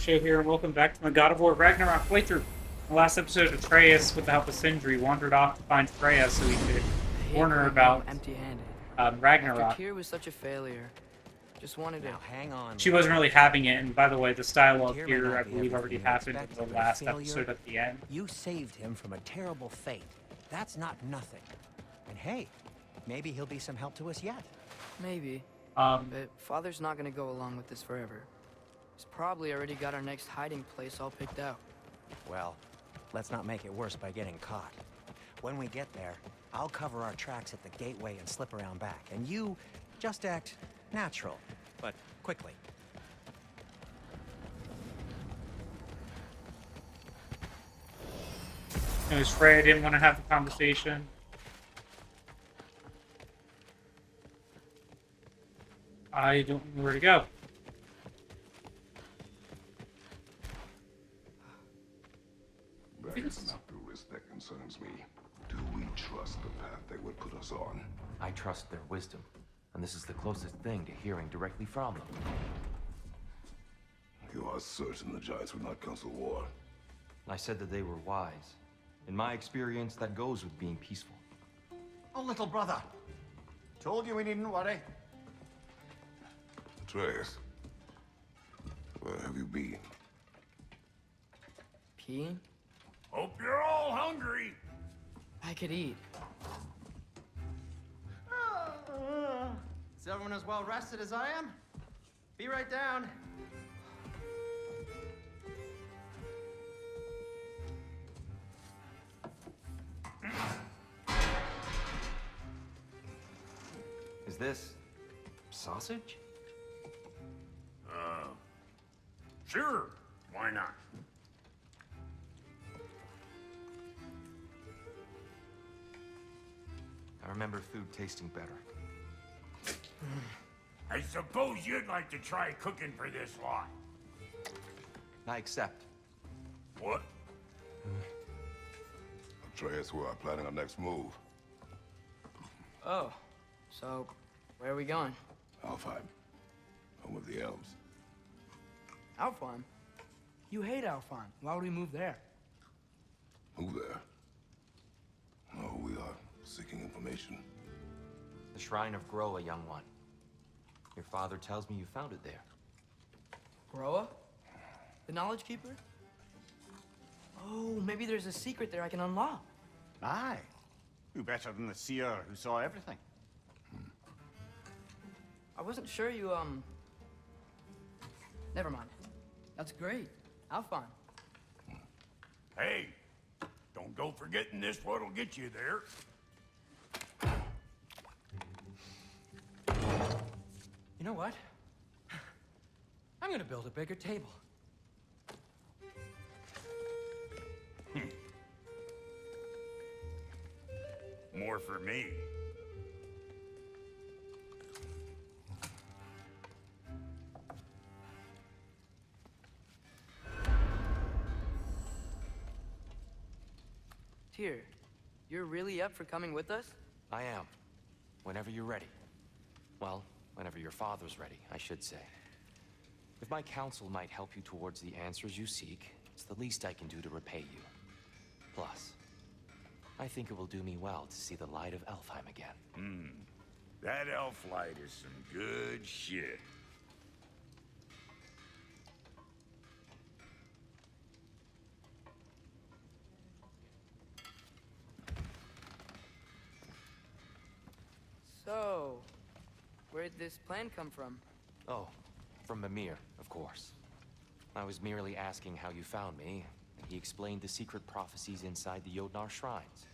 Show here, and welcome back to my God of War Ragnarok playthrough. In the last episode, Atreus, with the help of Sindri, wandered off to find Freya so he could warn her about empty-handed. Ragnarok. After Tyr was such a failure, just wanted to. Hang on. She wasn't really having it, and by the way, the style of Tyr may here, not I be believe, already everything you happened in expected, the but a last failure- episode at the end. You saved him from a terrible fate. That's not nothing. And hey, maybe he'll be some help to us yet. Maybe. Um, But Father's not gonna go along with this forever. He's probably already got our next hiding place all picked out. Well, let's not make it worse by getting caught. When we get there, I'll cover our tracks at the gateway and slip around back. And you just act natural, but quickly. Because Freya didn't want to have the conversation. I don't know where to go. That is not the risk that concerns me. Do we trust the path they would put us on? I trust their wisdom, and this is the closest thing to hearing directly from them. You are certain the Giants would not counsel war? I said that they were wise. In my experience, that goes with being peaceful. Oh, little brother. Told you we needn't worry. Atreus, where have you been? Peeing? Hope you're all hungry. I could eat. Is everyone as well rested as I am? Be right down. Is this sausage? Sure. Why not? I remember food tasting better. I suppose you'd like to try cooking for this lot. I accept. What? Atreus, we are planning our next move. Oh, so where are we going? Alfheim, home of the elves. Alfheim? You hate Alfheim. Why would we move there? Move there? No, we are seeking information. The Shrine of Groa, young one. Your father tells me you found it there. Groa? The Knowledge Keeper? Oh, maybe there's a secret there I can unlock. Aye. Who better than the seer who saw everything? I wasn't sure you, Never mind. That's great. Alfheim. Hey, don't go forgetting this what'll get you there. You know what? I'm gonna build a bigger table. More for me. Tyr, you're really up for coming with us? I am. Whenever you're ready. Well, whenever your father's ready, I should say. If my counsel might help you towards the answers you seek, it's the least I can do to repay you. Plus, I think it will do me well to see the light of Elfheim again. That elf light is some good shit. So, where'd this plan come from? Oh, from Mimir, of course. I was merely asking how you found me, and he explained the secret prophecies inside the Jotnar shrines.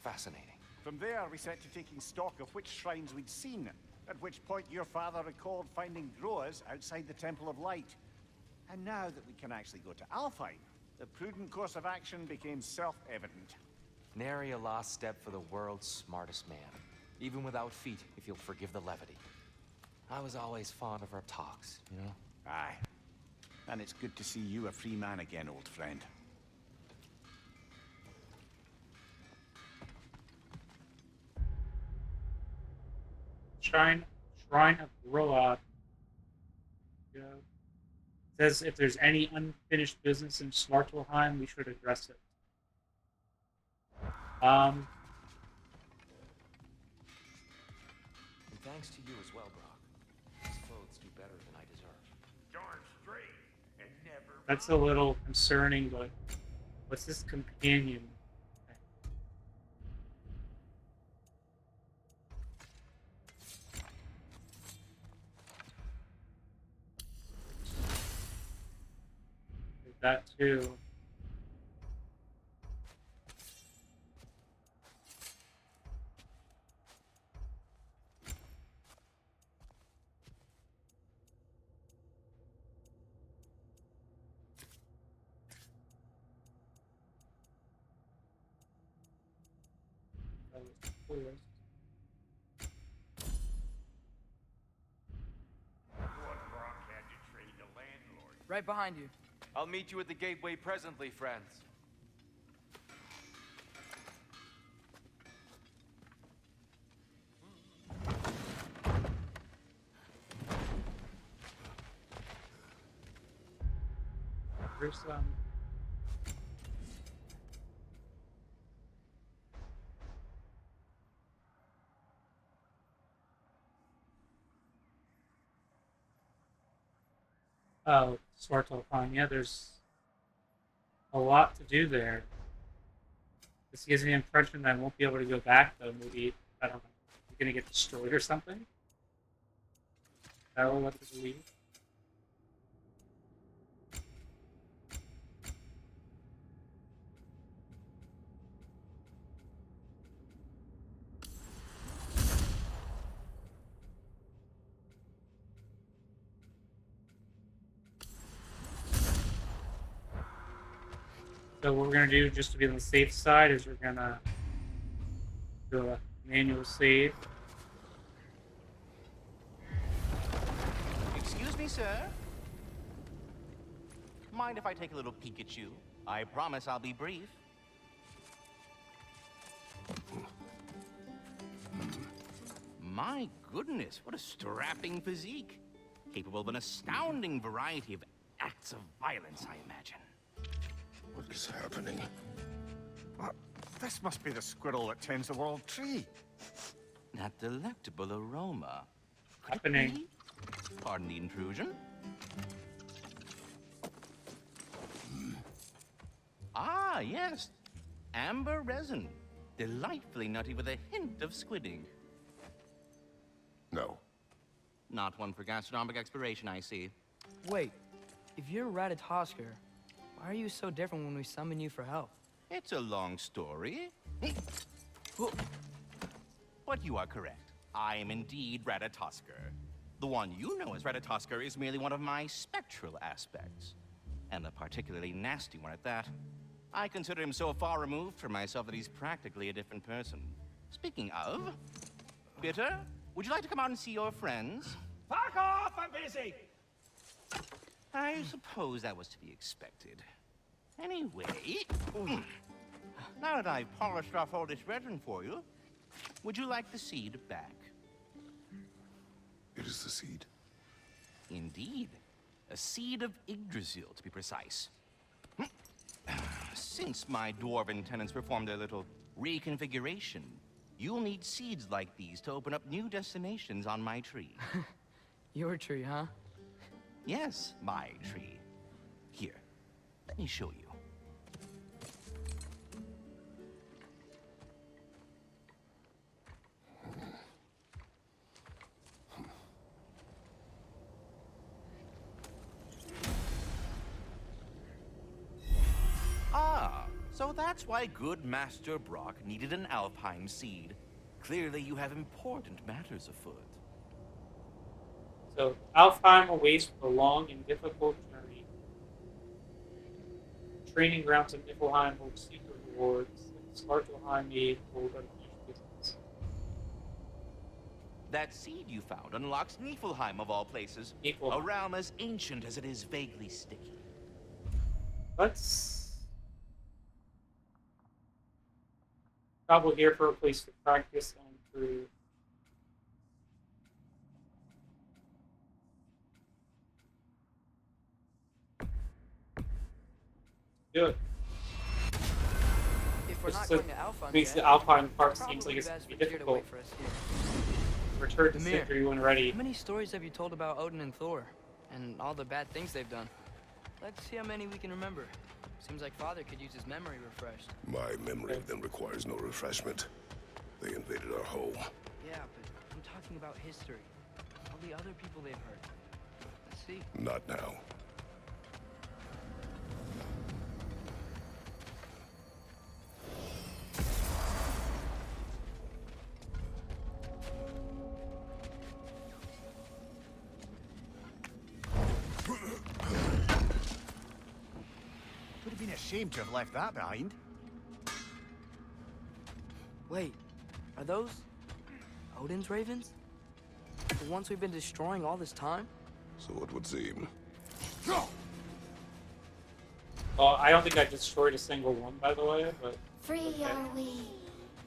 Fascinating. From there, we set to taking stock of which shrines we'd seen, at which point your father recalled finding Groas outside the Temple of Light. And now that we can actually go to Alfheim, the prudent course of action became self-evident. Nary a lost step for the world's smartest man. Even without feet, if you'll forgive the levity. I was always fond of our talks, you know? Aye. And it's good to see you a free man again, old friend. Shrine of Groa. Yeah. says if there's any unfinished business in Svartalfheim, we should address it. And thanks to you as well, Brock. These clothes do better than I deserve. Darn straight, and never. That's a little concerning, but what's this companion? That too. That was the coolest. What Brock had to trade the landlord. Right behind you. I'll meet you at the gateway presently, friends. There's oh, Svartalfheim. Yeah, there's a lot to do there. This gives me the impression that I won't be able to go back, though. Maybe, I don't know, you're gonna get destroyed or something? Is that what to believe? So what we're gonna do, just to be on the safe side, is we're gonna do a manual save. Excuse me, sir. Mind if I take a little peek at you? I promise I'll be brief. My goodness, what a strapping physique. Capable of an astounding variety of acts of violence, I imagine. What is happening? This must be the squirrel that tends the world tree. That delectable aroma. Could it Happening. be? Pardon the intrusion. Ah, yes. Amber resin. Delightfully nutty with a hint of squidding. No. Not one for gastronomic exploration, I see. Wait, if you're Ratatosker, why are you so different when we summon you for help? It's a long story. But you are correct. I am indeed Ratatosker. The one you know as Ratatosker is merely one of my spectral aspects. And a particularly nasty one at that. I consider him so far removed from myself that he's practically a different person. Speaking of, Bitter, would you like to come out and see your friends? Fuck off! I'm busy! I suppose that was to be expected. Anyway, now that I've polished off all this resin for you, would you like the seed back? It is the seed. Indeed. A seed of Yggdrasil, to be precise. Since my dwarven tenants performed their little reconfiguration, you'll need seeds like these to open up new destinations on my tree. Your tree, huh? Yes, my tree. Here, let me show you. Ah, so that's why good Master Brock needed an Alfheim seed. Clearly you have important matters afoot. So, Alfheim awaits for the long and difficult journey. Training grounds in Niflheim hold secret rewards, and Svartalfheim may hold unfinished business. That seed you found unlocks Niflheim of all places. Niflheim. A realm as ancient as it is vaguely sticky. Let's travel here for a place to practice and improve. do it. If we're Just not to- going to Alpha Makes yet, the Alpine part it's seems probably like it's best gonna be for Tyr to wait difficult. for us here. Return to Mimir, Sindri when ready. How many stories have you told about Odin and Thor? And all the bad things they've done? Let's see how many we can remember. Seems like Father could use his memory refreshed. My memory of them requires no refreshment. They invaded our home. Yeah, but I'm talking about history. All the other people they've hurt. Let's see. Not now. Would have been a shame to have left that behind. Wait, are those Odin's ravens? The ones we've been destroying all this time? So it would seem. Well, I don't think I destroyed a single one, by the way, but Free okay. are we,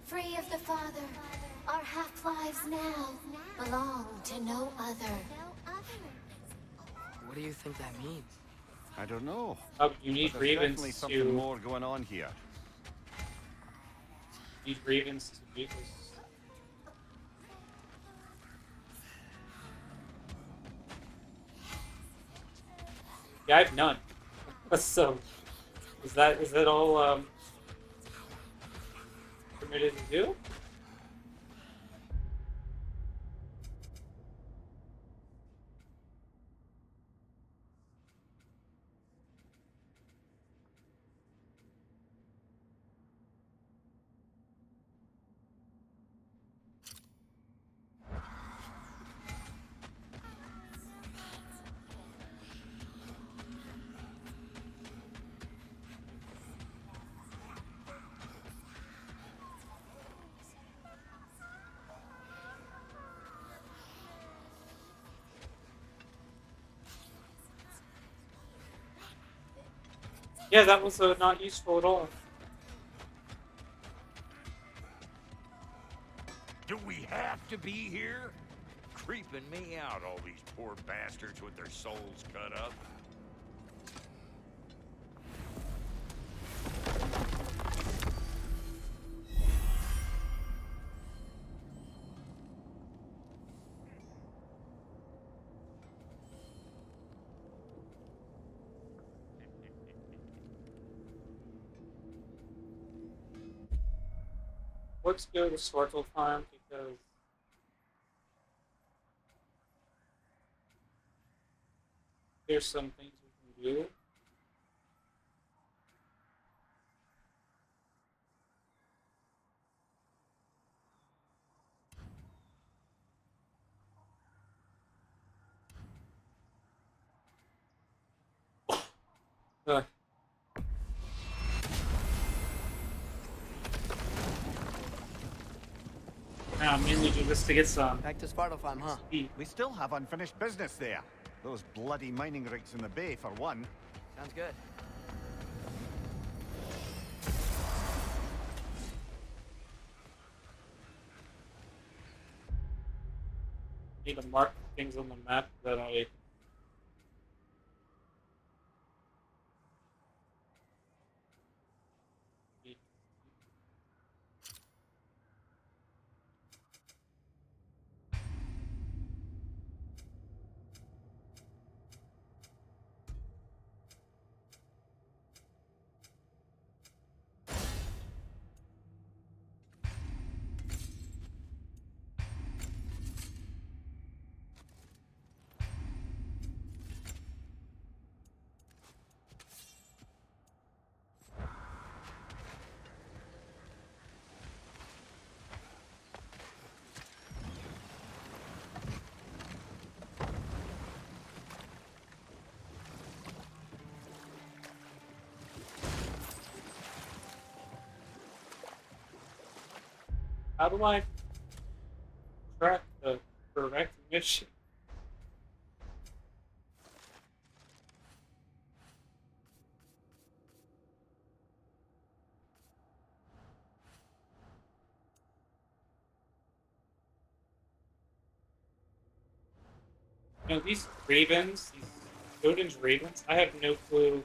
free of the Father. Our half-lives now belong to no other. What do you think that means? I don't know. Oh, you need But there's definitely Ravens something to more going on here. need Ravens to do this. Yeah, I have none. So, is that all permitted to do? Yeah, that was not useful at all. Do we have to be here? Creeping me out, all these poor bastards with their souls cut up. Let's go to Svartalfheim because there's some things we can do. Ugh. Now, I mainly do this to get some Back to Svartalfheim, huh? speed. We still have unfinished business there. Those bloody mining rigs in the bay, for one. Sounds good. Need to mark things on the map that I need. How do I track the correct mission? You know, these ravens, these Odin's ravens, I have no clue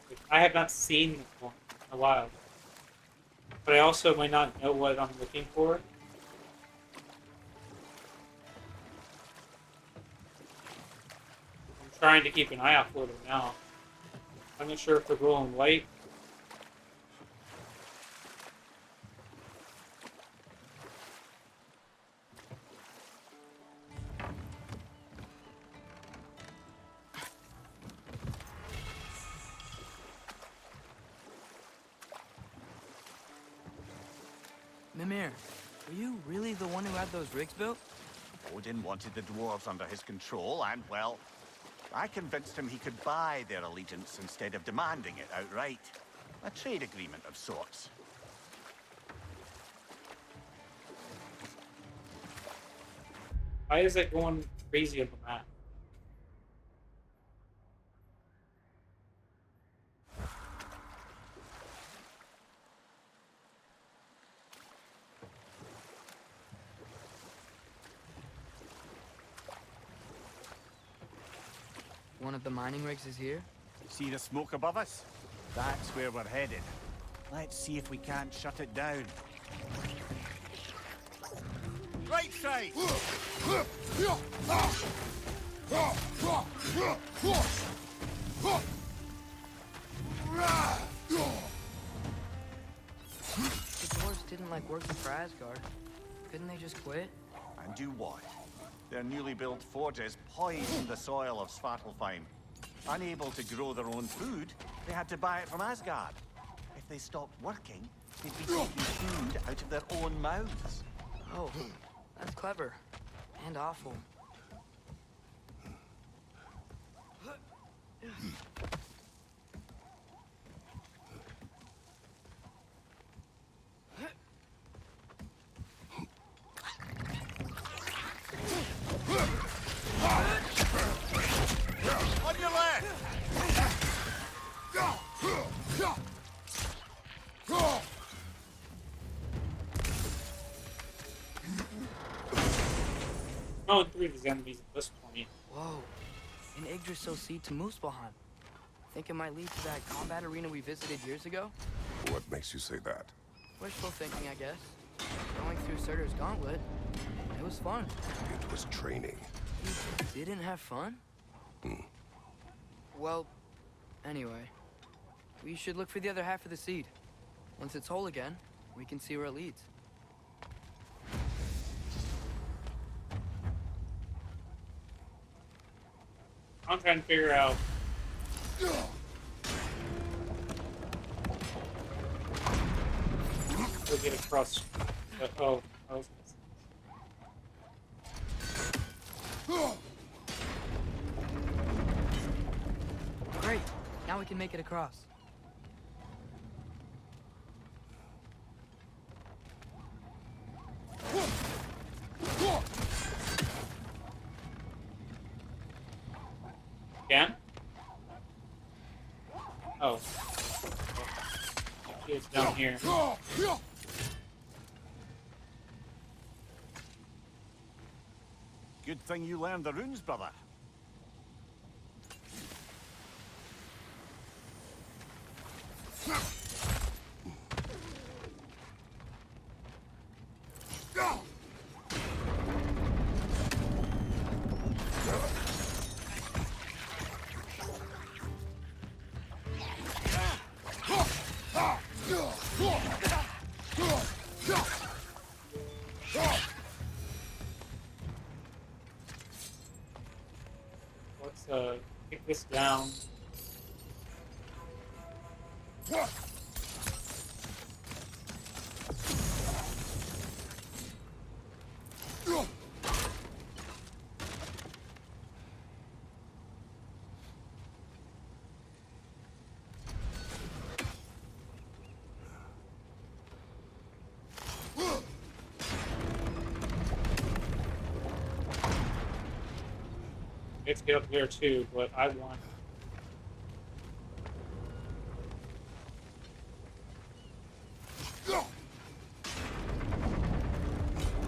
like, I have not seen this one in a while, but I also might not know what I'm looking for. I'm trying to keep an eye out for them now. I'm not sure if they're glowing white. Mimir, were you really the one who had those rigs built? Odin wanted the dwarves under his control, and, well, I convinced him he could buy their allegiance instead of demanding it outright. A trade agreement of sorts. Why is it going crazy on the map? One of the mining rigs is here? See the smoke above us? That's where we're headed. Let's see if we can't shut it down. Right side! The dwarves didn't like working for Asgard. Couldn't they just quit? And do what? Their newly built forges poisoned the soil of Svartalfheim. Unable to grow their own food, they had to buy it from Asgard. If they stopped working, they'd be taking food out of their own mouths. Oh, that's clever. And awful. On your left! Oh, three of these enemies at this point. Whoa. An Yggdrasil seed to Muspelheim. Think it might lead to that combat arena we visited years ago? What makes you say that? Wishful thinking, I guess. Going through Surtur's gauntlet. It was fun. It was training. You didn't have fun? Hmm. Well, anyway. We should look for the other half of the seed. Once it's whole again, we can see where it leads. I'm trying to figure out. We'll get across. Oh, I was. Great. Now we can make it across. Again? Oh. It's down here. Good thing you learned the runes, brother. Let's kick this down. Let's get up there too, but I want.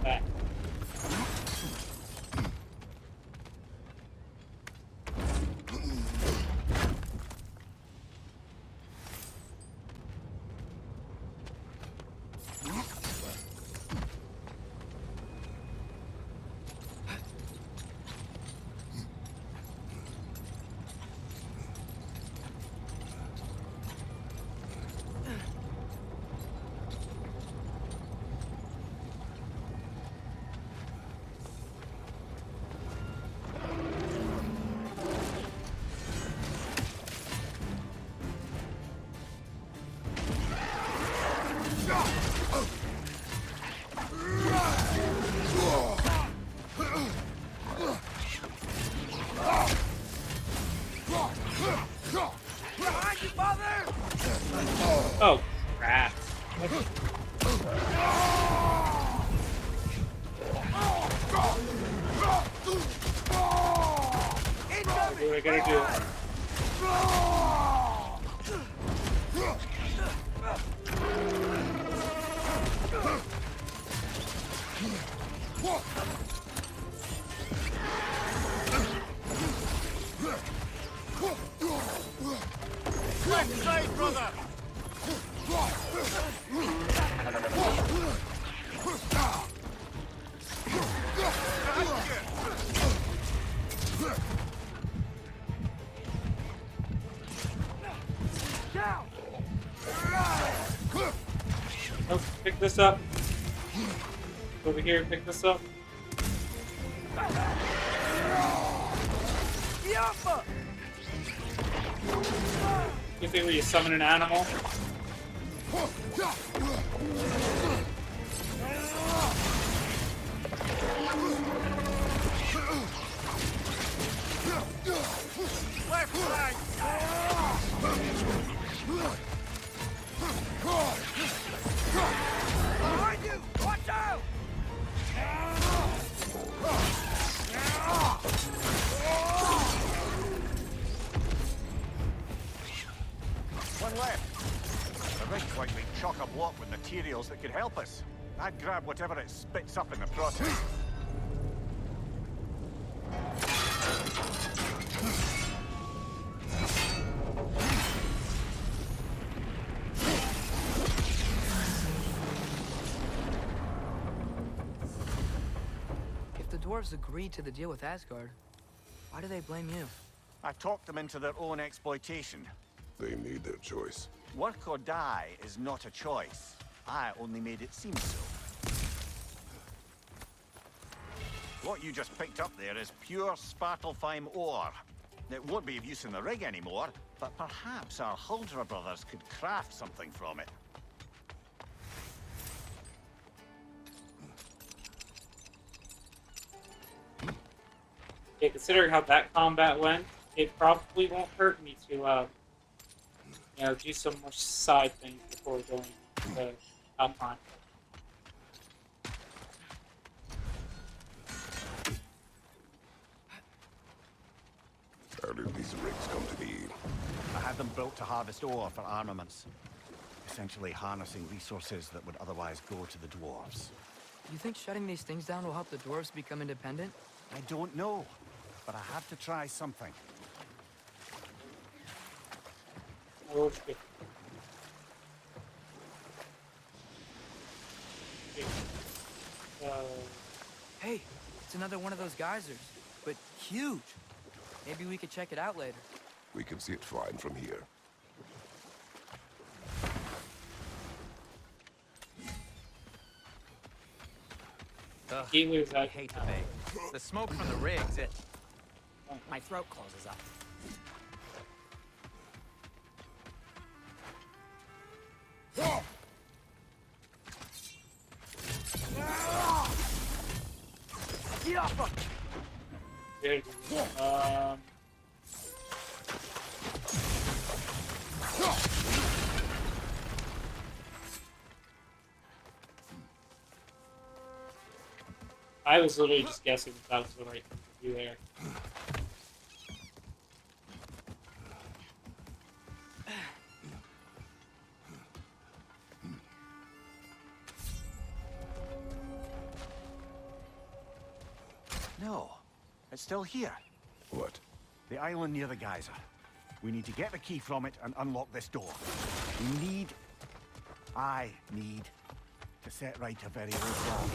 Back. Oh, crap. What do I gotta do? Left side, brother! Oh, pick this up. Over here, pick this up. You think when you summon an animal? Left side! Behind you! Watch out! One left. The rig quite make chock-a-block with materials that could help us. I'd grab whatever it spits up in the process. If the dwarves agreed to the deal with Asgard, why do they blame you? I talked them into their own exploitation. They made their choice. Work or die is not a choice. I only made it seem so. What you just picked up there is pure Svartalfheim ore. It won't be of use in the rig anymore, but perhaps our Huldra brothers could craft something from it. Yeah, considering how that combat went, it probably won't hurt me to, you know, do some more side things before going to Alpine. How did these rigs come to be? I had them built to harvest ore for armaments. Essentially harnessing resources that would otherwise go to the dwarves. You think shutting these things down will help the dwarves become independent? I don't know, but I have to try something. Oh, shit. Hey, it's another one of those geysers, but huge. Maybe we could check it out later. We can see it fine from here. Gateway's I out. hate the bait. The smoke from the rigs, my throat closes up. There. I was literally just guessing if that was the right thing to do there. No, it's still here. What? The island near the geyser. We need to get the key from it and unlock this door. I need to set right a very old wrong.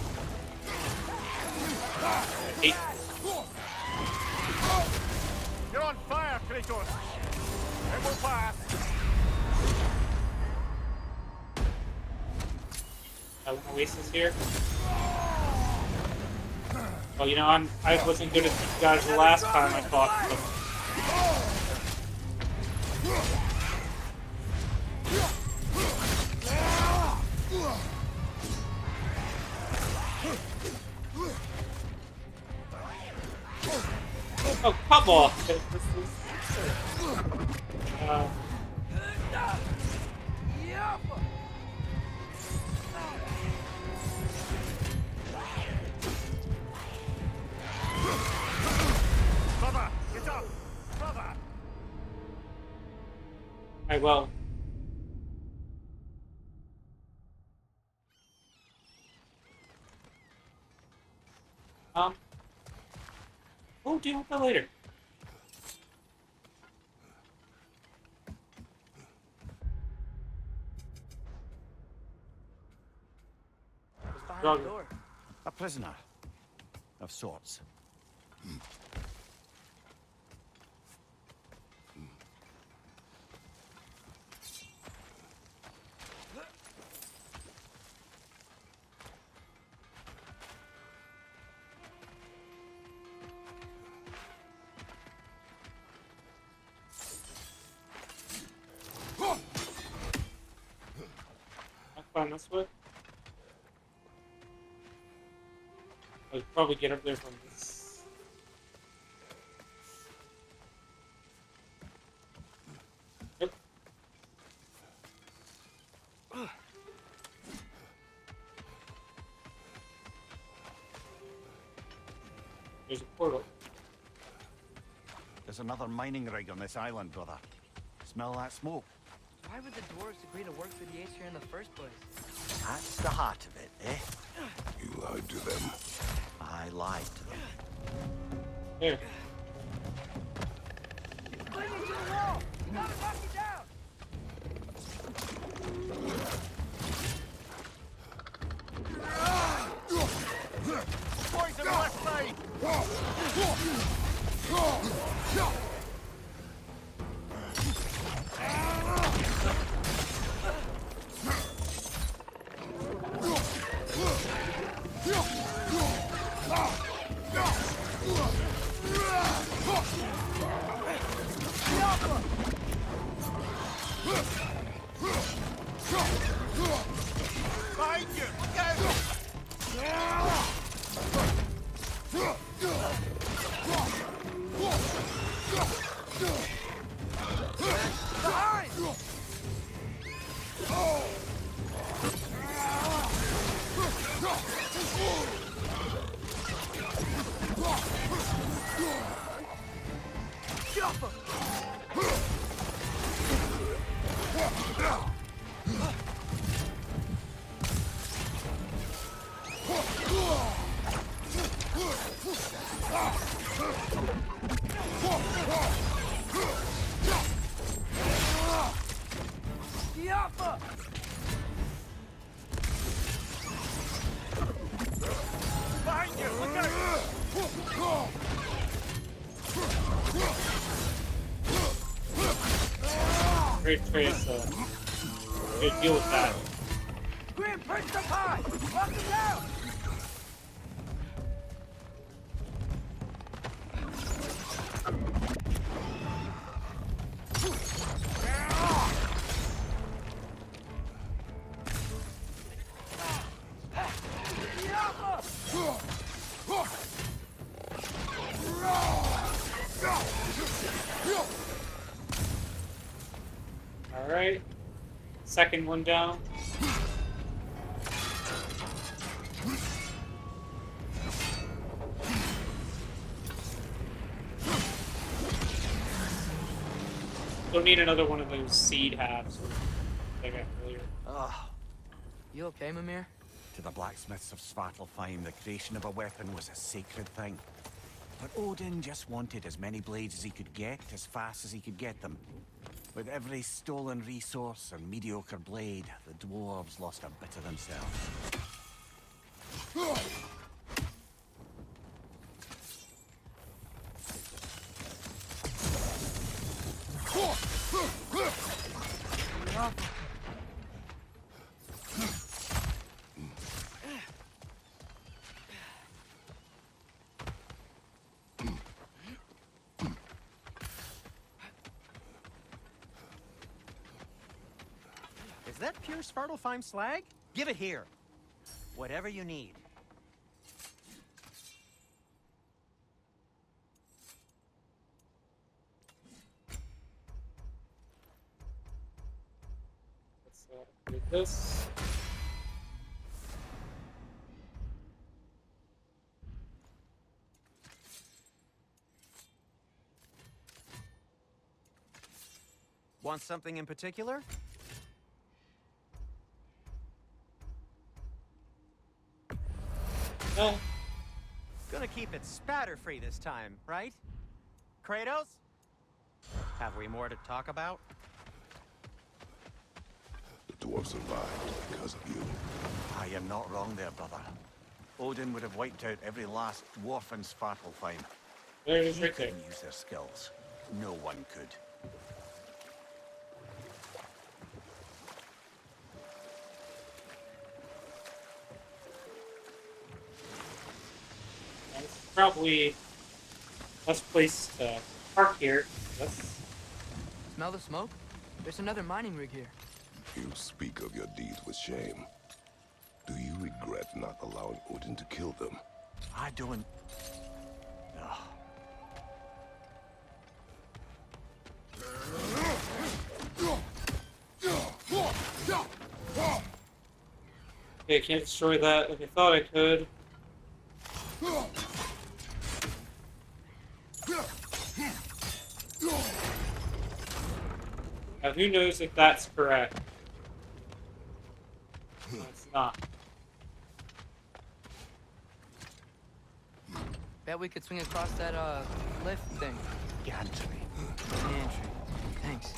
Hey. You're on fire, Kratos! It will pass! Oasis here. Oh, you know, I wasn't good at these guys the last time I fought them. Oh, come on! This is, Alright, well. We'll deal with that later. What's behind Drug. the door? A prisoner. Of sorts. I find this way. I could probably get up there from this. Yep. There's a portal. There's another mining rig on this island, brother. Smell that smoke? Why would the dwarves agree to work for the Aesir in the first place? That's the heart of it, eh? You lied to them. I lied to them. Here. Bring it to the wall! You gotta knock it down! Boys on the left side! Behind you! Look out! Behind you! Look out! Great trace, good deal with that. Grim, perched up high! Lock it down! Alright. Second one down. Don't need another one of those seed halves I got earlier. Ah, You okay, Mimir? to the blacksmiths of Svartalfheim, the creation of a weapon was a sacred thing. But Odin just wanted as many blades as he could get, as fast as he could get them. With every stolen resource and mediocre blade, the dwarves lost a bit of themselves. Is that pure Svartalfheim slag? Give it here. Whatever you need. Let's do this. want something in particular? No. Gonna keep it spatter-free this time, right? Kratos? Have we more to talk about? The dwarf survived because of you. I am not wrong there, brother. Odin would have wiped out every last dwarf in Svartalfheim. There it is He right there. couldn't use their skills. No one could. It's probably best place to park here. That's Smell the smoke? There's another mining rig here. You speak of your deeds with shame. Do you regret not allowing Odin to kill them? I don't... Ugh. okay. I can't destroy that like I thought I could. Now, who knows if that's correct? No, it's not. Bet we could swing across that, lift thing. Gantry. Gantry. Thanks.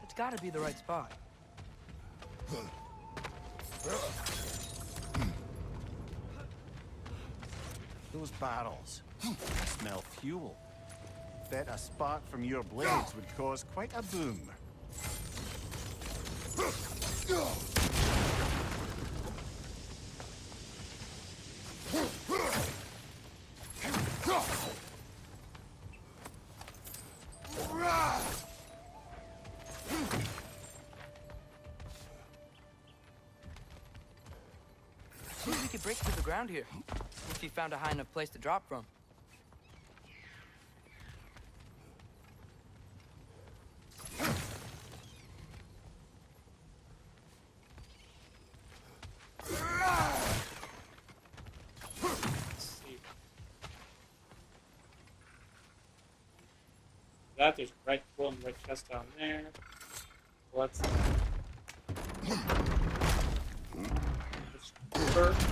It's gotta be the right spot. Those barrels. Smell fuel. Bet a spark from your blades would cause quite a boom. See if we could break through the ground here. If you found a high enough place to drop from. Let's see. That there's a right one right chest down there. Let's first.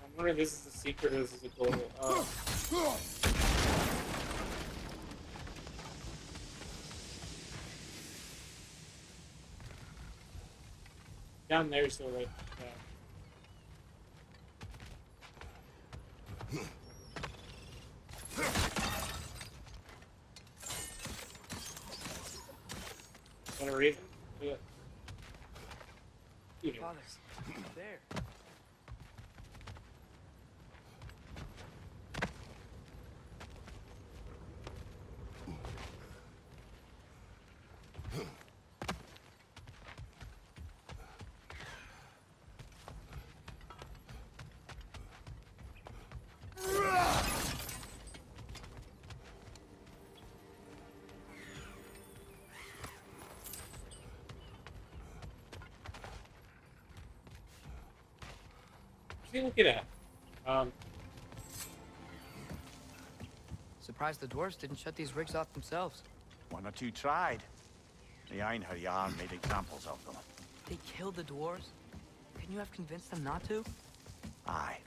I'm wondering if this is the secret or this is the goal. Down there, so right. Want a reason? Do it. You know. Father, there. See, look at that. Surprised the dwarves didn't shut these rigs off themselves. One or two tried. The Einherjar made examples of them. They killed the dwarves? Couldn't you have convinced them not to? Aye.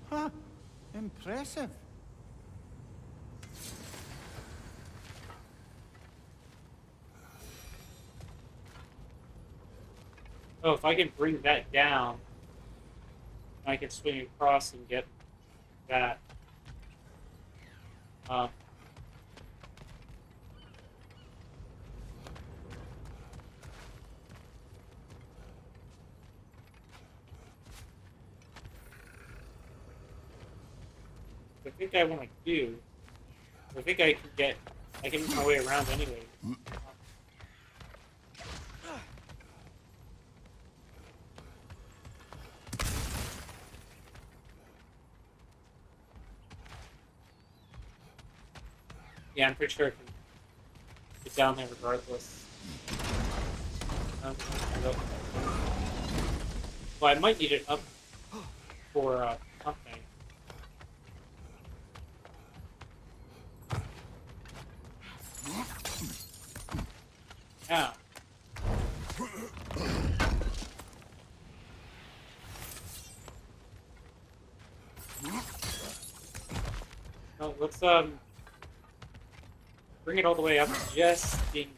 Huh. Impressive. Oh, if I can bring that down, I can swing across and get that. Um, I think I want to do. I think I can make my way around anyway. Yeah, I'm pretty sure I can get down there regardless. Well, I might need it up for something. Yeah. No, let's bring it all the way up just in case.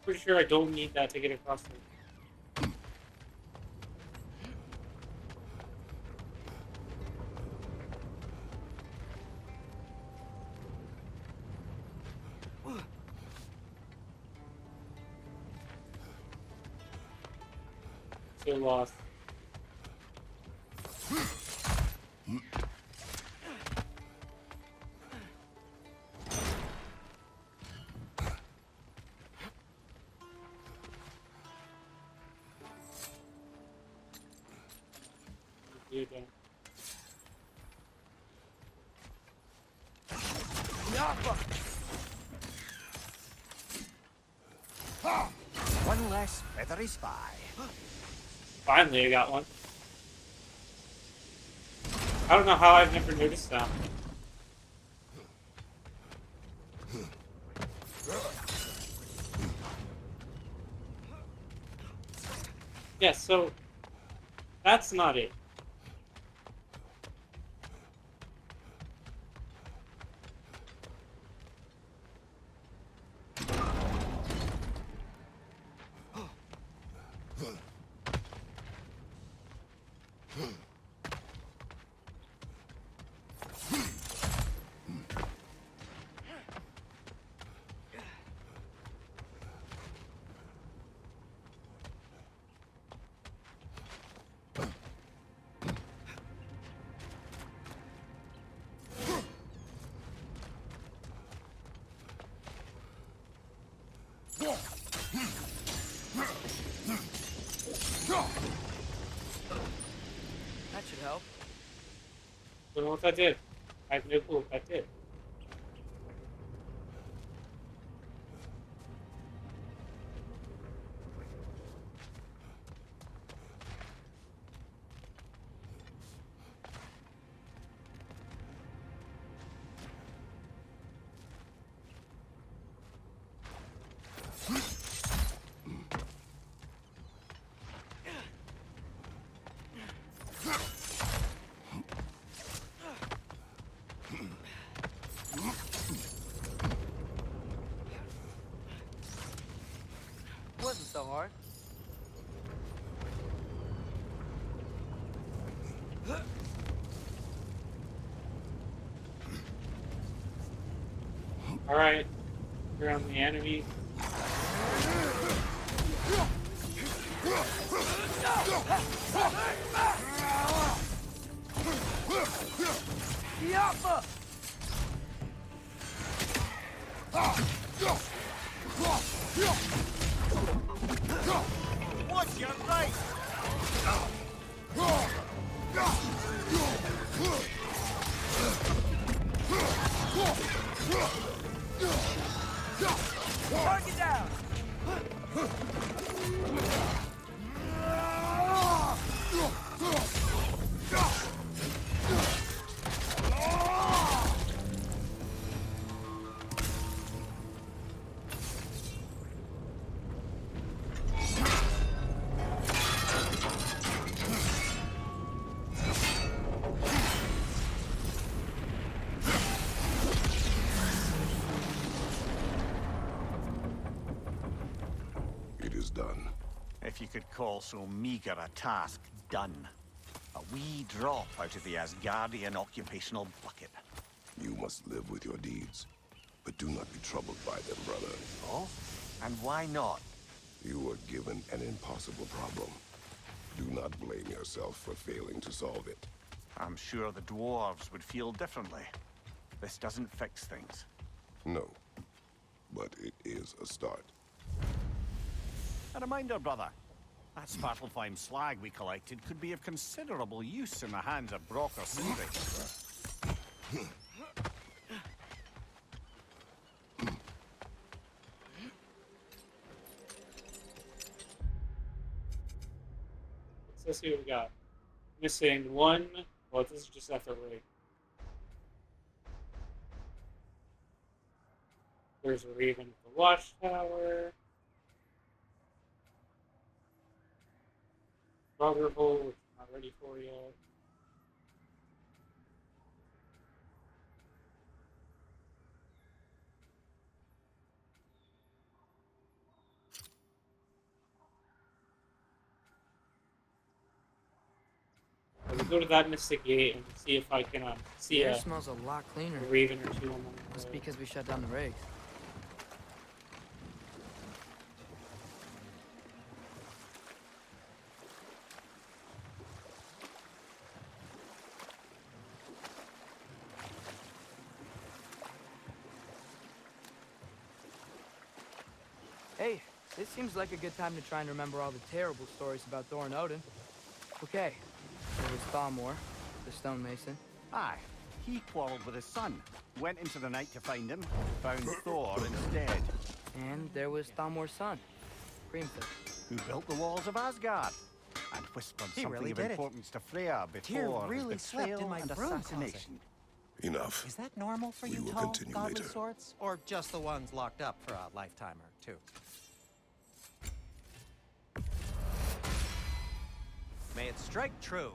Pretty sure I don't need that to get across the. So lost. You don't. One less feathery spy. Finally, I got one. I don't know how I've never noticed that. Yeah, so that's not it. That should help. Don't know what that did. I have no clue what that did. Wasn't so hard. Alright. Around the enemy. Yappa! is done. If you could call so meager a task done. A wee drop out of the Asgardian occupational bucket. You must live with your deeds, but do not be troubled by them, brother. Oh? And why not? You were given an impossible problem. Do not blame yourself for failing to solve it. I'm sure the dwarves would feel differently. This doesn't fix things. No, but it is a start. A reminder, brother. That Svartalfheim slag we collected could be of considerable use in the hands of Brock or Sindri. Let's see what we got. Missing one. Well, this is just at the rig. There's a Raven at the watchtower. Brother hole, which I'm not ready for yet. We'll go to that mystic gate and see if I can see The air a smells a lot cleaner. Raven or two on Must the be because we shut down the rigs. Hey, this seems like a good time to try and remember all the terrible stories about Thor and Odin. Okay, there was Thalmor, the stonemason. Aye, he quarreled with his son, went into the night to find him, found Thor instead. And there was Thalmor's son, Grimthor. Who built the walls of Asgard, and whispered He something really of did it. importance to Freya Tyr before really his slept in betrayal my and broom closet. assassination. Enough. Is that normal for We you will tall, continue godly later. sorts? Or just the ones locked up for a lifetime or two? May it strike true.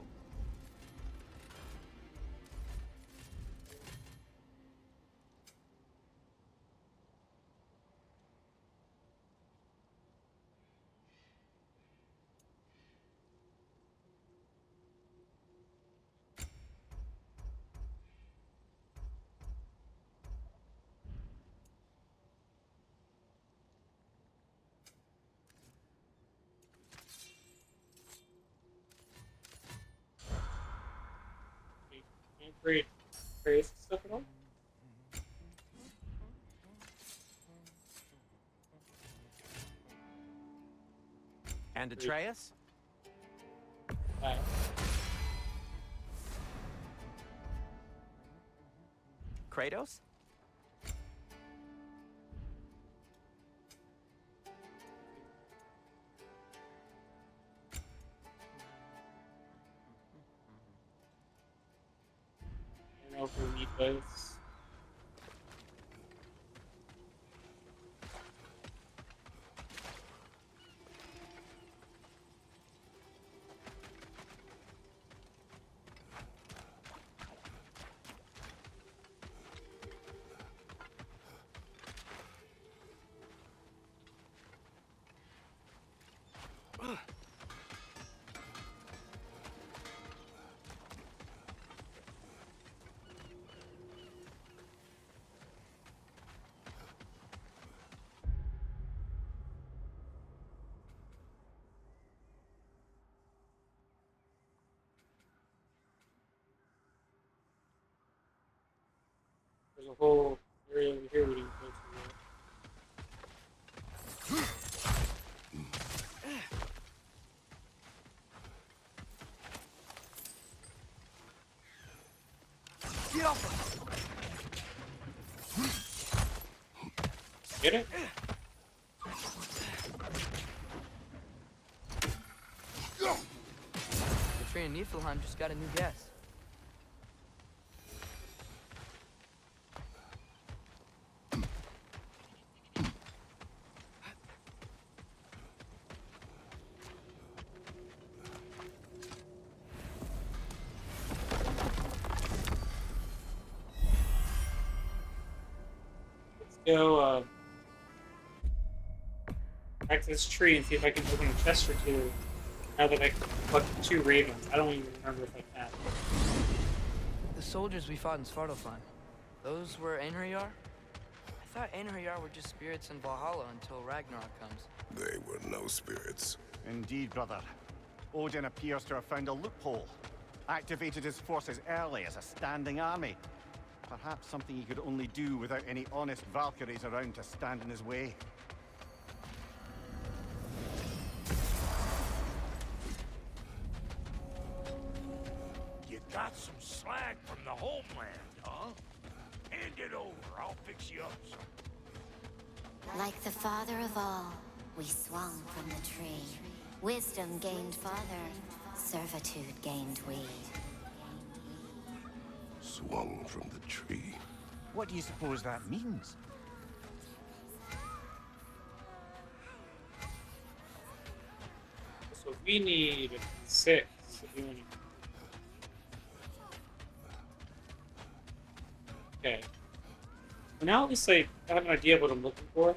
great crazy stuff at all. And Atreus? Kratos? I don't know if we need both. There's a whole area over here we didn't go to yet. Get off! Get it? The tree in Niflheim just got a new guess. Let's go, back to this tree and see if I can open a chest or two. Now that I collected 2 ravens. I don't even remember if I can. The soldiers we fought in Svartalfheim, those were Einherjar? I thought Einherjar were just spirits in Valhalla until Ragnarok comes. They were no spirits. Indeed, brother. Odin appears to have found a loophole. Activated his forces early as a standing army. Perhaps something he could only do without any honest Valkyries around to stand in his way. You got some slack from the homeland, huh? Hand it over, I'll fix you up some. Like the father of all, we swung from the tree. Wisdom gained father, servitude gained we. Swung from the tree. What do you suppose that means? So we need 6. If you want to... Okay. Well, now at least I have an idea of what I'm looking for.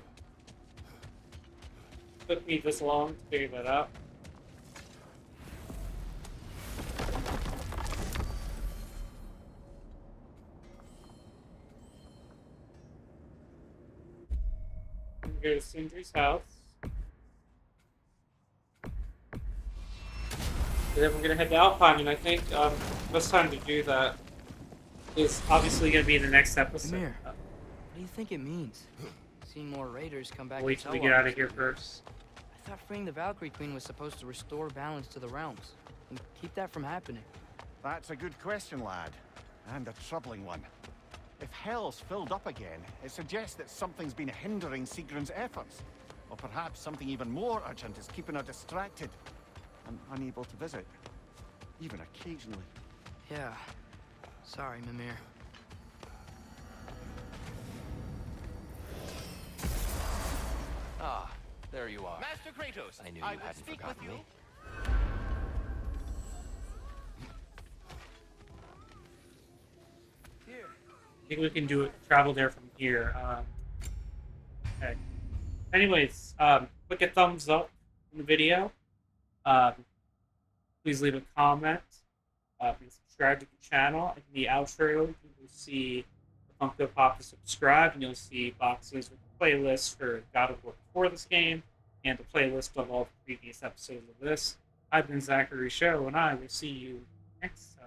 Took me this long to figure that out. Go to Sindri's house. And then we're gonna head to Alpine, and I think best time to do that is obviously gonna be in the next episode. Mimir, what do you think it means? Seeing more raiders come back. Wait till we get out of here first. I thought freeing the Valkyrie Queen was supposed to restore balance to the realms and keep that from happening. That's a good question, lad. And a troubling one. If Hell's filled up again, it suggests that something's been hindering Sigrun's efforts. Or perhaps something even more urgent is keeping her distracted and unable to visit. Even occasionally. Yeah. Sorry, Mimir. Ah, there you are. Master Kratos, I knew you would hadn't speak forgotten with you. me. Here. I think we can do it. Travel there from here. Okay. Anyways, click a thumbs up in the video. Please leave a comment. Please subscribe to the channel. In the outro, you will see the Funko Pop to subscribe, and you'll see boxes with playlists for God of War before this game, and a playlist of all the previous episodes of this. I've been Zachary Show, and I will see you next time.